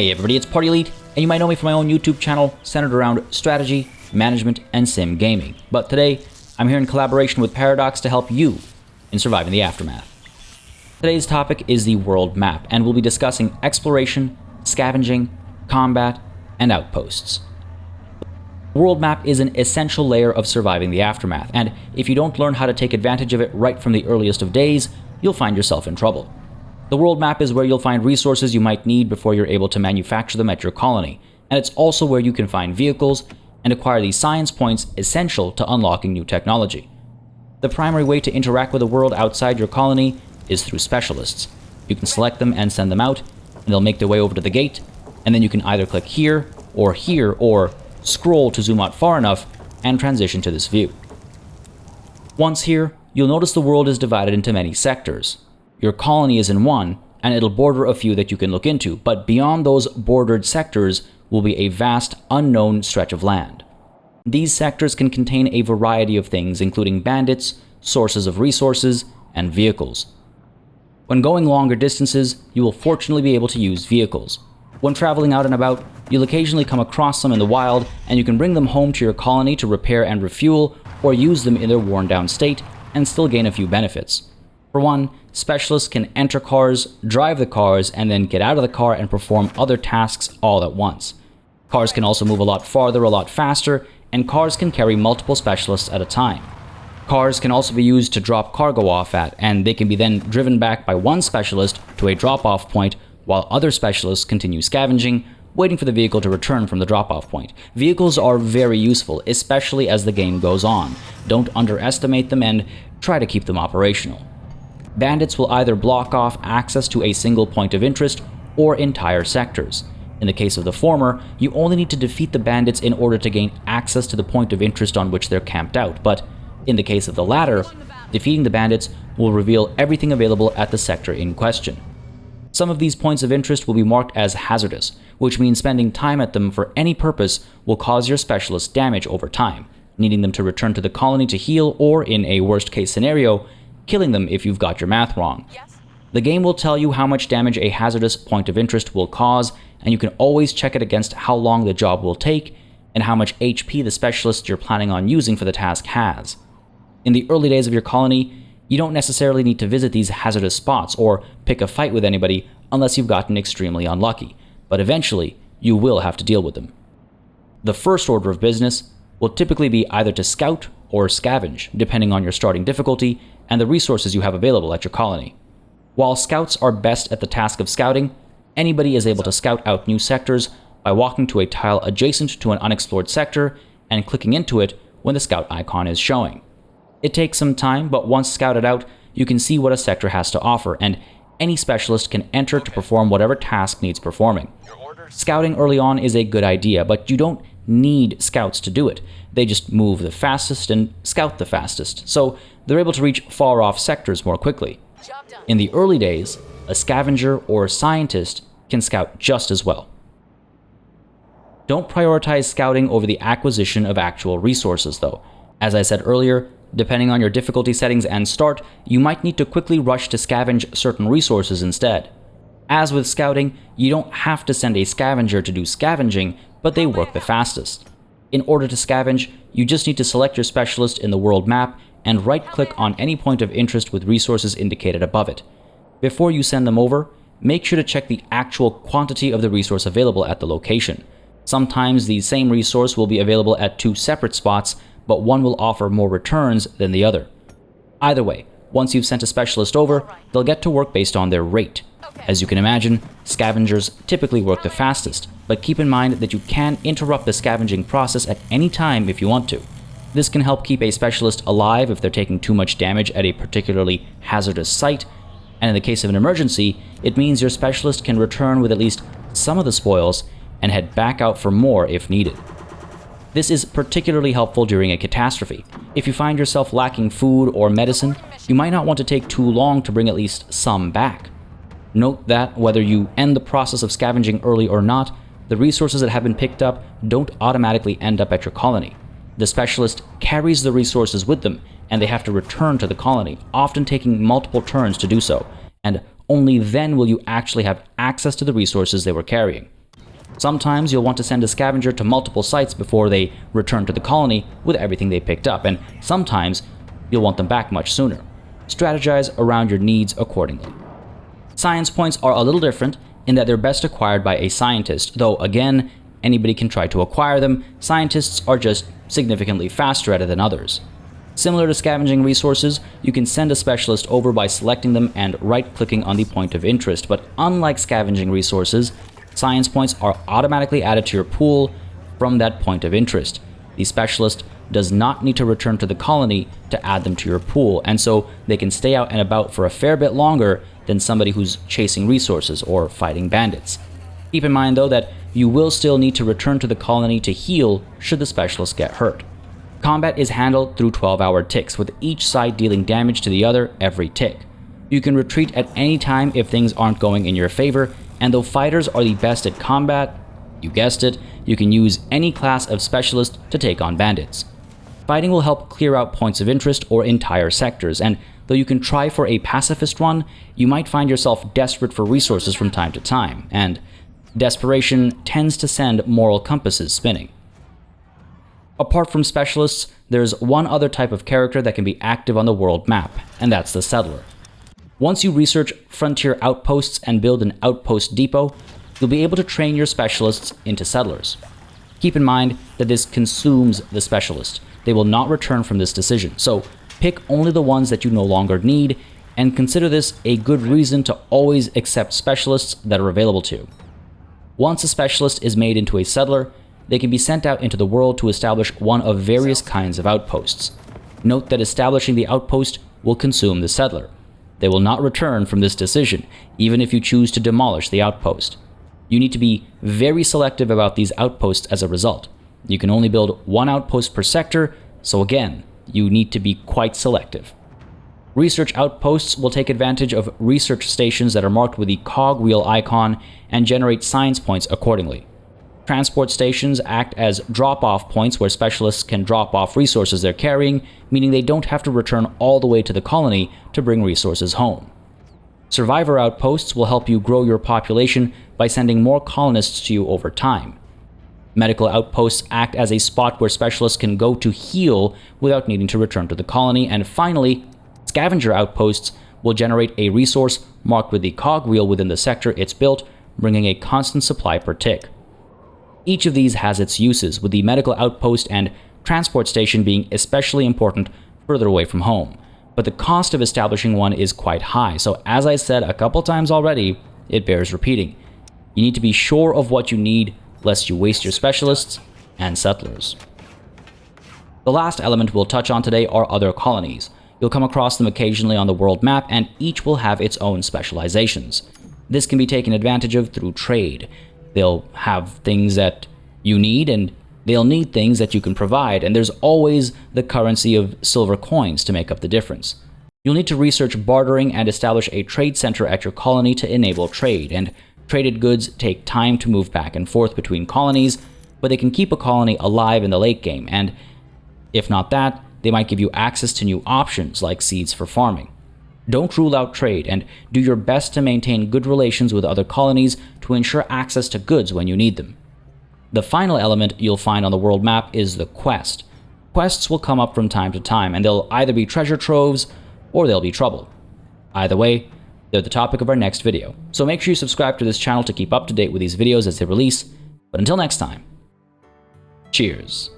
Hey everybody, it's PartyElite, and you might know me from my own YouTube channel centered around strategy, management, and sim gaming. But today, I'm here in collaboration with Paradox to help you in surviving the aftermath. Today's topic is the world map, and we'll be discussing exploration, scavenging, combat, and outposts. The world map is an essential layer of surviving the aftermath, and if you don't learn how to take advantage of it right from the earliest of days, you'll find yourself in trouble. The world map is where you'll find resources you might need before you're able to manufacture them at your colony, and it's also where you can find vehicles and acquire the science points essential to unlocking new technology. The primary way to interact with the world outside your colony is through specialists. You can select them and send them out, and they'll make their way over to the gate, and then you can either click here, or scroll to zoom out far enough and transition to this view. Once here, you'll notice the world is divided into many sectors. Your colony is in one, and it'll border a few that you can look into, but beyond those bordered sectors will be a vast, unknown stretch of land. These sectors can contain a variety of things, including bandits, sources of resources, and vehicles. When going longer distances, you will fortunately be able to use vehicles. When traveling out and about, you'll occasionally come across some in the wild, and you can bring them home to your colony to repair and refuel, or use them in their worn-down state, and still gain a few benefits. For one, specialists can enter cars, drive the cars, and then get out of the car and perform other tasks all at once. Cars can also move a lot farther, a lot faster, and cars can carry multiple specialists at a time. Cars can also be used to drop cargo off at, and they can be then driven back by one specialist to a drop-off point, while other specialists continue scavenging, waiting for the vehicle to return from the drop-off point. Vehicles are very useful, especially as the game goes on. Don't underestimate them and try to keep them operational. Bandits will either block off access to a single point of interest or entire sectors. In the case of the former, you only need to defeat the bandits in order to gain access to the point of interest on which they're camped out, but in the case of the latter, defeating the bandits will reveal everything available at the sector in question. Some of these points of interest will be marked as hazardous, which means spending time at them for any purpose will cause your specialists damage over time, needing them to return to the colony to heal, or in a worst-case scenario, killing them if you've got your math wrong. The game will tell you how much damage a hazardous point of interest will cause, and you can always check it against how long the job will take and how much HP the specialist you're planning on using for the task has. In the early days of your colony, you don't necessarily need to visit these hazardous spots or pick a fight with anybody unless you've gotten extremely unlucky, but eventually you will have to deal with them. The first order of business will typically be either to scout or scavenge, depending on your starting difficulty and the resources you have available at your colony. While scouts are best at the task of scouting, anybody is able to scout out new sectors by walking to a tile adjacent to an unexplored sector and clicking into it when the scout icon is showing. It takes some time, but once scouted out, you can see what a sector has to offer, and any specialist can enter to perform whatever task needs performing. Scouting early on is a good idea, but you don't need scouts to do it. They just move the fastest and scout the fastest, so they're able to reach far-off sectors more quickly. In the early days, a scavenger or scientist can scout just as well. Don't prioritize scouting over the acquisition of actual resources, though. As I said earlier, depending on your difficulty settings and start, you might need to quickly rush to scavenge certain resources instead. As with scouting, you don't have to send a scavenger to do scavenging, but they work the fastest. In order to scavenge, you just need to select your specialist in the world map and right-click on any point of interest with resources indicated above it. Before you send them over, make sure to check the actual quantity of the resource available at the location. Sometimes the same resource will be available at two separate spots, but one will offer more returns than the other. Either way, once you've sent a specialist over, they'll get to work based on their rate. As you can imagine, scavengers typically work the fastest, but keep in mind that you can interrupt the scavenging process at any time if you want to. This can help keep a specialist alive if they're taking too much damage at a particularly hazardous site, and in the case of an emergency, it means your specialist can return with at least some of the spoils and head back out for more if needed. This is particularly helpful during a catastrophe. If you find yourself lacking food or medicine, you might not want to take too long to bring at least some back. Note that whether you end the process of scavenging early or not, the resources that have been picked up don't automatically end up at your colony. The specialist carries the resources with them, and they have to return to the colony, often taking multiple turns to do so, and only then will you actually have access to the resources they were carrying. Sometimes you'll want to send a scavenger to multiple sites before they return to the colony with everything they picked up, and sometimes you'll want them back much sooner. Strategize around your needs accordingly. Science points are a little different in that they're best acquired by a scientist, though again, anybody can try to acquire them. Scientists are just significantly faster at it than others. Similar to scavenging resources, you can send a specialist over by selecting them and right-clicking on the point of interest, but unlike scavenging resources, science points are automatically added to your pool from that point of interest. The specialist does not need to return to the colony to add them to your pool, and so they can stay out and about for a fair bit longer than somebody who's chasing resources or fighting bandits. Keep in mind though that you will still need to return to the colony to heal should the specialist get hurt. Combat is handled through 12-hour ticks, with each side dealing damage to the other every tick. You can retreat at any time if things aren't going in your favor, and though fighters are the best at combat, you guessed it, you can use any class of specialist to take on bandits. Fighting will help clear out points of interest or entire sectors, and though you can try for a pacifist run, you might find yourself desperate for resources from time to time, and desperation tends to send moral compasses spinning. Apart from specialists, there's one other type of character that can be active on the world map, and that's the settler. Once you research frontier outposts and build an outpost depot, you'll be able to train your specialists into settlers. Keep in mind that this consumes the specialist. They will not return from this decision, so pick only the ones that you no longer need, and consider this a good reason to always accept specialists that are available to you. Once a specialist is made into a settler, they can be sent out into the world to establish one of various kinds of outposts. Note that establishing the outpost will consume the settler. They will not return from this decision, even if you choose to demolish the outpost. You need to be very selective about these outposts as a result. You can only build one outpost per sector, so again, you need to be quite selective. Research outposts will take advantage of research stations that are marked with the cogwheel icon and generate science points accordingly. Transport stations act as drop-off points where specialists can drop off resources they're carrying, meaning they don't have to return all the way to the colony to bring resources home. Survivor outposts will help you grow your population by sending more colonists to you over time. Medical outposts act as a spot where specialists can go to heal without needing to return to the colony. And finally, scavenger outposts will generate a resource marked with the cogwheel within the sector it's built, bringing a constant supply per tick. Each of these has its uses, with the medical outpost and transport station being especially important further away from home. But the cost of establishing one is quite high, so as I said a couple times already, it bears repeating. You need to be sure of what you need, lest you waste your specialists and settlers. The last element we'll touch on today are other colonies. You'll come across them occasionally on the world map, and each will have its own specializations. This can be taken advantage of through trade. They'll have things that you need, and they'll need things that you can provide, and there's always the currency of silver coins to make up the difference. You'll need to research bartering and establish a trade center at your colony to enable trade, and traded goods take time to move back and forth between colonies, but they can keep a colony alive in the late game, and if not that, they might give you access to new options like seeds for farming. Don't rule out trade, and do your best to maintain good relations with other colonies to ensure access to goods when you need them. The final element you'll find on the world map is the quest. Quests will come up from time to time, and they'll either be treasure troves or they'll be trouble. Either way, they're the topic of our next video, so make sure you subscribe to this channel to keep up to date with these videos as they release. But until next time, cheers.